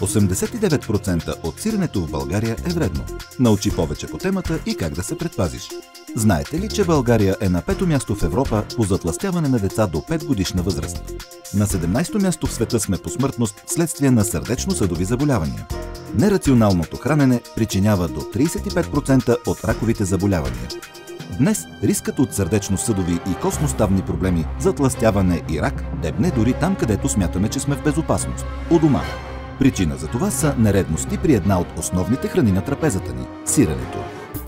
89% от сиренето в България е вредно. Научи повече по темата и как да се предпазиш. Знаете ли, че България е на 5-то място в Европа по затлъстяване на деца до 5 годишна възраст? На 17-то място в света сме по смъртност вследствие на сърдечно-съдови заболявания. Нерационалното хранене причинява до 35% от раковите заболявания. Днес рискът от сърдечно-съдови и костно-ставни проблеми, затлъстяване и рак дебне дори там, където смятаме, че сме в безопасност – у дома. Причина за това са нередности при една от основните храни на трапезата ни – сиренето.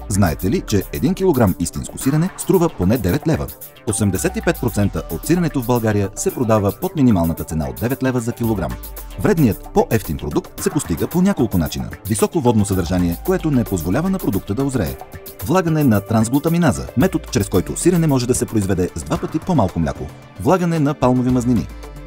Знаете ли, че 1 кг истинско сирене струва поне 9 лева? 85% от сиренето в България се продава под минималната цена от 9 лева за килограм. Вредният, по-евтин продукт се постига по няколко начина. Високо водно съдържание, което не позволява на продукта да озрее. Влагане на трансглутаминаза, метод, чрез който сирене може да се произведе с 2 пъти по-малко мляко. Влагане на палмови мазнини.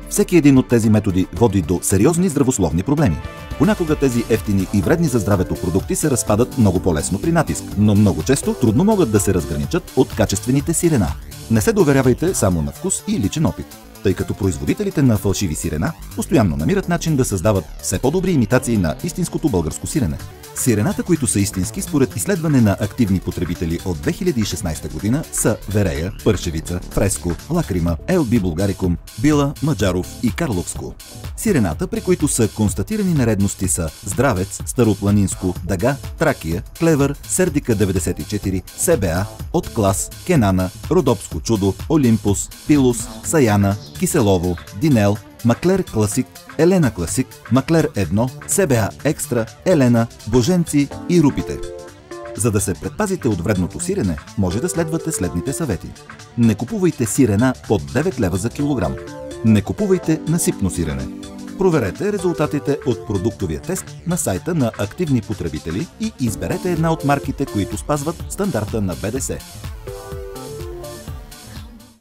Всеки един от тези методи води до сериозни здравословни проблеми. Понякога тези евтини и вредни за здравето продукти се разпадат много по-лесно при натиск, но много често трудно могат да се разграничат от качествените сирена. Не се доверявайте само на вкус и личен опит, тъй като производителите на фалшиви сирена постоянно намират начин да създават все по-добри имитации на истинското българско сирене. Сирената, които са истински според изследване на активни потребители от 2016 година, са Верея, Пършевица, Фреско, Лакрима, Елби Булгарикум, Била, Маджаров и Карловско. Сирената, при които са констатирани нередности, са Здравец, Старопланинско, Дага, Тракия, Клевър, Сердика 94, СБА, От клас, Кенана, Родопско чудо, Олимпус, Пилус, Саяна, Киселово, Динел, Маклер Класик, Елена Класик, Маклер 1, СБА Екстра, Елена, Боженци и Рупите. За да се предпазите от вредното сирене, може да следвате следните съвети. Не купувайте сирена под 9 лева за килограм. Не купувайте насипно сирене. Проверете резултатите от продуктовия тест на сайта на активни потребители и изберете една от марките, които спазват стандарта на БДС.